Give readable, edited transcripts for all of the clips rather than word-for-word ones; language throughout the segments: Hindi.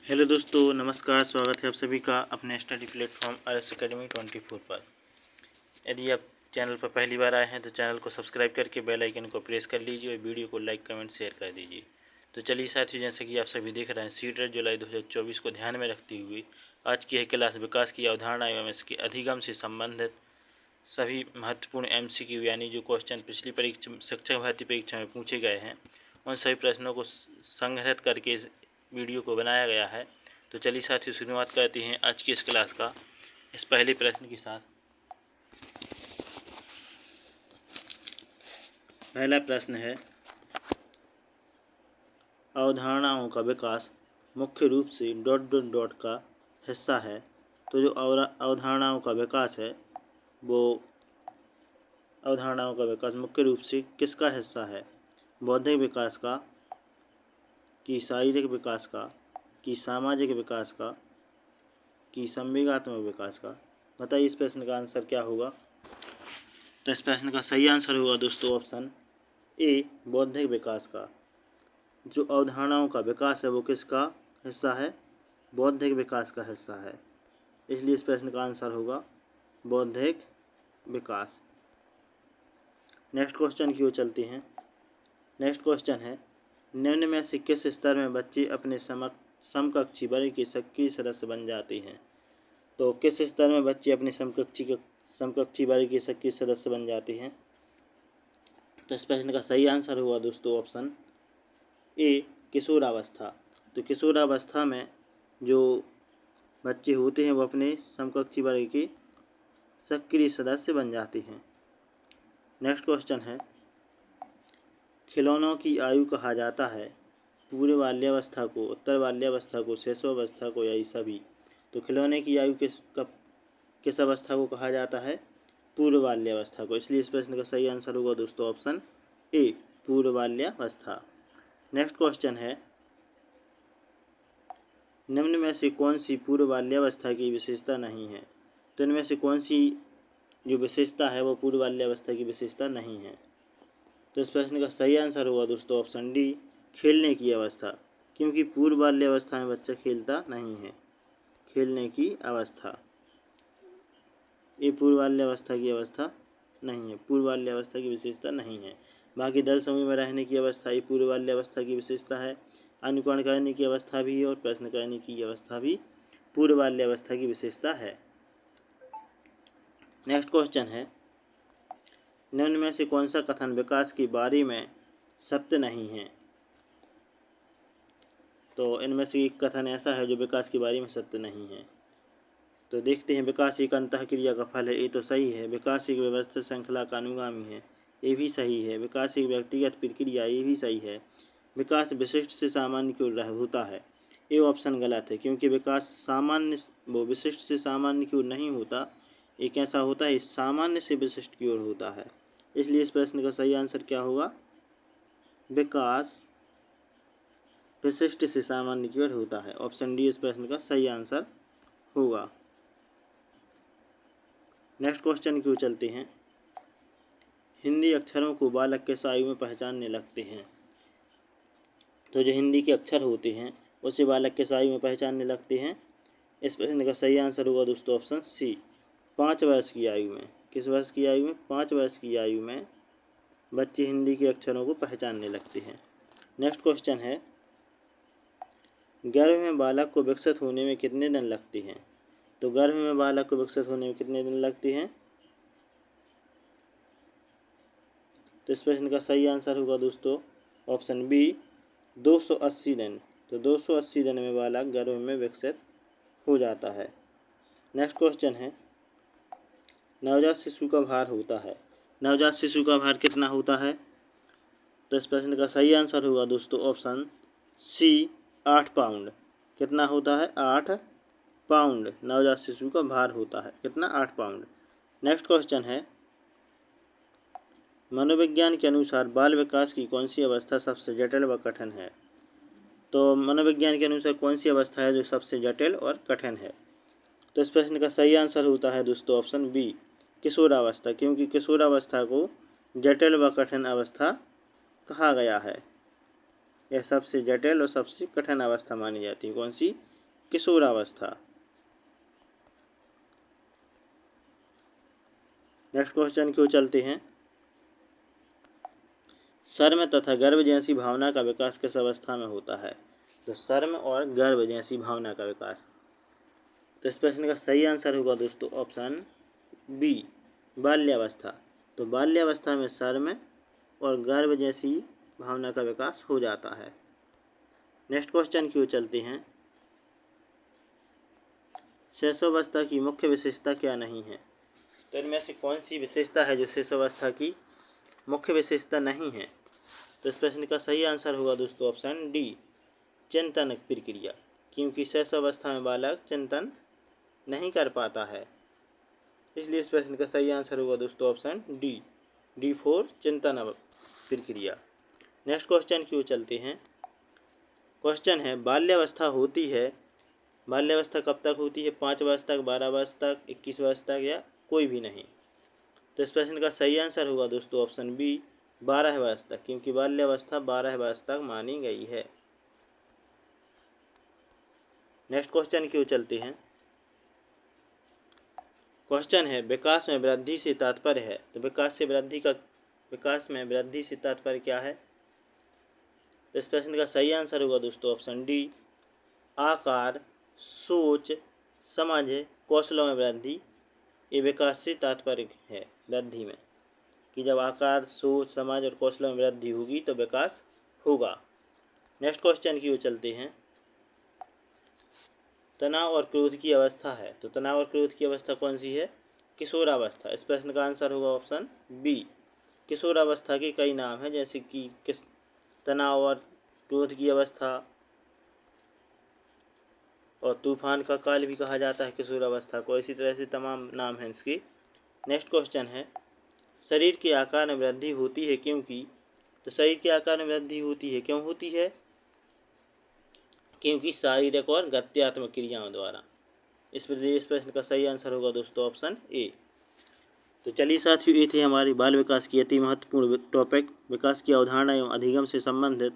हेलो दोस्तों, नमस्कार। स्वागत है आप सभी का अपने स्टडी प्लेटफॉर्म RS Academy 24 पर। यदि आप चैनल पर पहली बार आए हैं तो चैनल को सब्सक्राइब करके बेल आइकन को प्रेस कर लीजिए और वीडियो को लाइक कमेंट शेयर कर दीजिए। तो चलिए साथियों, जैसे कि आप सभी देख रहे हैं, सीटेट जुलाई 2024 को ध्यान में रखते हुए आज की है क्लास विकास की अवधारणा एवं इसके अधिगम से संबंधित सभी महत्वपूर्ण MCQ यानी जो क्वेश्चन पिछली परीक्षा शिक्षक भर्ती परीक्षा में पूछे गए हैं उन सभी प्रश्नों को संग्रहित करके इस वीडियो को बनाया गया है। तो चलिए साथियों, शुरुआत करते हैं आज की इस क्लास का इस पहले प्रश्न के साथ। पहला प्रश्न है, अवधारणाओं का विकास मुख्य रूप से ... का हिस्सा है। तो जो अवधारणाओं का विकास है वो अवधारणाओं का विकास मुख्य रूप से किसका हिस्सा है? बौद्धिक विकास का, कि शारीरिक विकास का, कि सामाजिक विकास का, कि संवेगात्मक विकास का? बताइए इस प्रश्न का आंसर क्या होगा। तो इस प्रश्न का सही आंसर होगा दोस्तों ऑप्शन ए, बौद्धिक विकास का। जो अवधारणाओं का विकास है वो किसका हिस्सा है? बौद्धिक विकास का हिस्सा है। इसलिए इस प्रश्न का आंसर होगा बौद्धिक विकास। नेक्स्ट क्वेश्चन की ओर चलते हैं। नेक्स्ट क्वेश्चन है, निम्न में से किस स्तर में बच्चे अपने समकक्षी वर्ग के सक्रिय सदस्य बन जाते हैं? तो किस स्तर में बच्चे अपने समकक्षी वर्ग के सक्रिय सदस्य बन जाते हैं? तो इस प्रश्न का सही आंसर होगा दोस्तों ऑप्शन ए, किशोरावस्था। तो किशोरावस्था में जो बच्चे होते हैं वो अपने समकक्षी वर्ग के सक्रिय सदस्य बन जाते हैं। नेक्स्ट क्वेश्चन है, खिलौनों की आयु कहा जाता है पूर्व बाल्यावस्था को, उत्तर बाल्यावस्था को, शैशवावस्था को या ये सभी? तो खिलौने की आयु किस अवस्था को कहा जाता है? पूर्व बाल्यावस्था को। इसलिए इस प्रश्न का सही आंसर होगा दोस्तों ऑप्शन ए, पूर्व बाल्यावस्था। नेक्स्ट क्वेश्चन है, निम्न में से कौन सी पूर्व बाल्यावस्था की विशेषता नहीं है? तो इनमें से कौन सी जो विशेषता है वो पूर्व बाल्यावस्था की विशेषता नहीं है? तो इस प्रश्न का सही आंसर होगा दोस्तों ऑप्शन डी, खेलने की अवस्था। क्योंकि पूर्व बाल्यावस्था में बच्चा खेलता नहीं है। खेलने की अवस्था, ये पूर्व बाल्यावस्था की अवस्था नहीं है, पूर्व बाल्यावस्था की विशेषता नहीं है। बाकी दल समूह में रहने की अवस्था ये पूर्व बाल्यावस्था की विशेषता है। अनुकरण करने की अवस्था भी है और प्रश्न करने की अवस्था भी पूर्व बाल्यावस्था की विशेषता है। नेक्स्ट क्वेश्चन है, निम्न में से कौन सा कथन विकास के बारे में सत्य नहीं है? तो इनमें से एक कथन ऐसा है जो विकास के बारे में सत्य नहीं है। तो देखते हैं, विकास एक अंतःक्रिया का फल है, ये तो सही है। विकास एक व्यवस्थित श्रृंखला का अनुगामी है, ये भी सही है। विकास एक व्यक्तिगत प्रक्रिया, ये भी सही है। विकास विशिष्ट से सामान्य की ओर होता है, ये ऑप्शन गलत है। क्योंकि विकास विशिष्ट से सामान्य की ओर नहीं होता, ये कैसा होता है? सामान्य से विशिष्ट की ओर होता है। इसलिए इस प्रश्न का सही आंसर क्या होगा? विकास विशिष्ट से सामान्य की ओर होता है। ऑप्शन डी इस प्रश्न का सही आंसर होगा। नेक्स्ट क्वेश्चन की ओर चलते हैं। हिंदी अक्षरों को बालक किस आयु में पहचानने लगते हैं? तो जो हिंदी के अक्षर होते हैं उसे बालक किस आयु में पहचानने लगते हैं? इस प्रश्न का सही आंसर होगा दोस्तों ऑप्शन सी, 5 वर्ष की आयु में। किस वर्ष की आयु में? 5 वर्ष की आयु में बच्चे हिंदी के अक्षरों को पहचानने लगते हैं। नेक्स्ट क्वेश्चन है, गर्भ में बालक को विकसित होने में कितने दिन लगते हैं? तो गर्भ में बालक को विकसित होने में कितने दिन लगते हैं? तो इस प्रश्न का सही आंसर होगा दोस्तों ऑप्शन बी, 280 दिन। तो 280 दिन में बालक गर्भ में विकसित हो जाता है। नेक्स्ट क्वेश्चन है, नवजात शिशु का भार होता है। नवजात शिशु का भार कितना होता है? तो इस प्रश्न का सही आंसर होगा दोस्तों ऑप्शन सी, 8 पाउंड। कितना होता है? 8 पाउंड नवजात शिशु का भार होता है। कितना? 8 पाउंड। नेक्स्ट क्वेश्चन है, मनोविज्ञान के अनुसार बाल विकास की कौन सी अवस्था सबसे जटिल व कठिन है? तो मनोविज्ञान के अनुसार कौन सी अवस्था है जो सबसे जटिल और कठिन है? तो इस प्रश्न का सही आंसर होता है दोस्तों ऑप्शन बी, किशोरावस्था। क्योंकि किशोरावस्था को जटिल व कठिन अवस्था कहा गया है। यह सबसे जटिल और सबसे कठिन अवस्था मानी जाती है। कौन सी? किशोरावस्था। नेक्स्ट क्वेश्चन की ओर चलते हैं। शर्म तथा गर्व जैसी भावना का विकास किस अवस्था में होता है? तो शर्म और गर्व जैसी भावना का विकास। तो इस प्रश्न का सही आंसर होगा दोस्तों ऑप्शन बी, बाल्यावस्था। तो बाल्यावस्था में शर्म और गर्व जैसी भावना का विकास हो जाता है। नेक्स्ट क्वेश्चन की ओर चलते हैं। शैशवावस्था की मुख्य विशेषता क्या नहीं है? तो इनमें से कौन सी विशेषता है जो शैशवावस्था की मुख्य विशेषता नहीं है? तो इस प्रश्न का सही आंसर होगा दोस्तों ऑप्शन डी, चिंतन प्रक्रिया। क्योंकि शैशवावस्था में बालक चिंतन नहीं कर पाता है, इसलिए इस प्रश्न का सही आंसर होगा दोस्तों ऑप्शन डी, डी फॉर चिंतन प्रक्रिया। नेक्स्ट क्वेश्चन की ओर चलते हैं। क्वेश्चन है, बाल्यावस्था होती है, बाल्यावस्था कब तक होती है? 5 वर्ष तक, 12 वर्ष तक, 21 वर्ष तक या कोई भी नहीं? तो इस प्रश्न का सही आंसर होगा दोस्तों ऑप्शन बी, 12 वर्ष तक, क्योंकि बाल्यावस्था 12 वर्ष तक मानी गई है। नेक्स्ट क्वेश्चन की ओर चलते हैं। क्वेश्चन है, विकास में वृद्धि से तात्पर्य है। तो विकास में वृद्धि से तात्पर्य क्या है? तो इस प्रश्न का सही आंसर होगा दोस्तों ऑप्शन डी, आकार, सोच, समझ, कौशलों में वृद्धि। ये विकास से तात्पर्य है वृद्धि में, कि जब आकार, सोच, समझ और कौशलों में वृद्धि होगी तो विकास होगा। नेक्स्ट क्वेश्चन की ओर चलते हैं। तनाव और क्रोध की अवस्था है। तो तनाव और क्रोध की अवस्था कौन सी है? किशोरावस्था। इस प्रश्न का आंसर होगा ऑप्शन बी। किशोरावस्था के कई नाम हैं, जैसे कि तनाव और क्रोध की अवस्था, और तूफान का काल भी कहा जाता है किशोरावस्था को। इसी तरह से तमाम नाम हैं इसके। नेक्स्ट क्वेश्चन है, शरीर के आकार में वृद्धि होती है क्योंकि? तो शरीर के आकार में वृद्धि होती है, क्यों होती है? क्योंकि शारीरिक और गत्यात्मक क्रियाओं द्वारा। इस प्रश्न का सही आंसर होगा दोस्तों ऑप्शन ए। तो चलिए साथियों, ये थे हमारी बाल विकास की अति महत्वपूर्ण टॉपिक, विकास की अवधारणा एवं अधिगम से संबंधित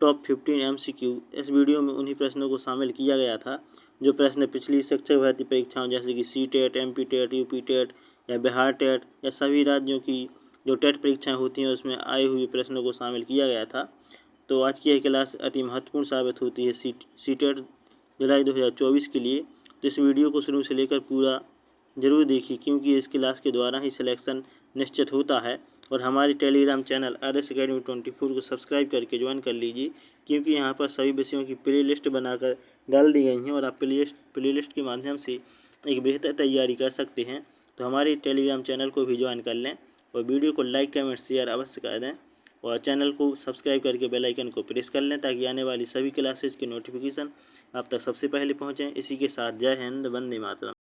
टॉप 15 MCQ। इस वीडियो में उन्हीं प्रश्नों को शामिल किया गया था जो प्रश्न पिछली शिक्षक भर्ती परीक्षाओं जैसे कि CTET, MP TET, UP TET या बिहार टेट या सभी राज्यों की जो टेट परीक्षाएं होती हैं उसमें आए हुए प्रश्नों को शामिल किया गया था। तो आज की यह क्लास अति महत्वपूर्ण साबित होती है CTET जुलाई 2024 के लिए। तो इस वीडियो को शुरू से लेकर पूरा जरूर देखिए, क्योंकि इस क्लास के द्वारा ही सिलेक्शन निश्चित होता है। और हमारी टेलीग्राम चैनल RS Academy 24 को सब्सक्राइब करके ज्वाइन कर लीजिए, क्योंकि यहाँ पर सभी विषयों की प्लेलिस्ट बनाकर डाल दी गई हैं और आप प्लेलिस्ट के माध्यम से एक बेहतर तैयारी कर सकते हैं। तो हमारे टेलीग्राम चैनल को भी ज्वाइन कर लें और वीडियो को लाइक, कमेंट, शेयर अवश्य कर दें और चैनल को सब्सक्राइब करके बेल आइकन को प्रेस कर लें, ताकि आने वाली सभी क्लासेज की नोटिफिकेशन आप तक सबसे पहले पहुँचें। इसी के साथ जय हिंद, वंदे मातरम।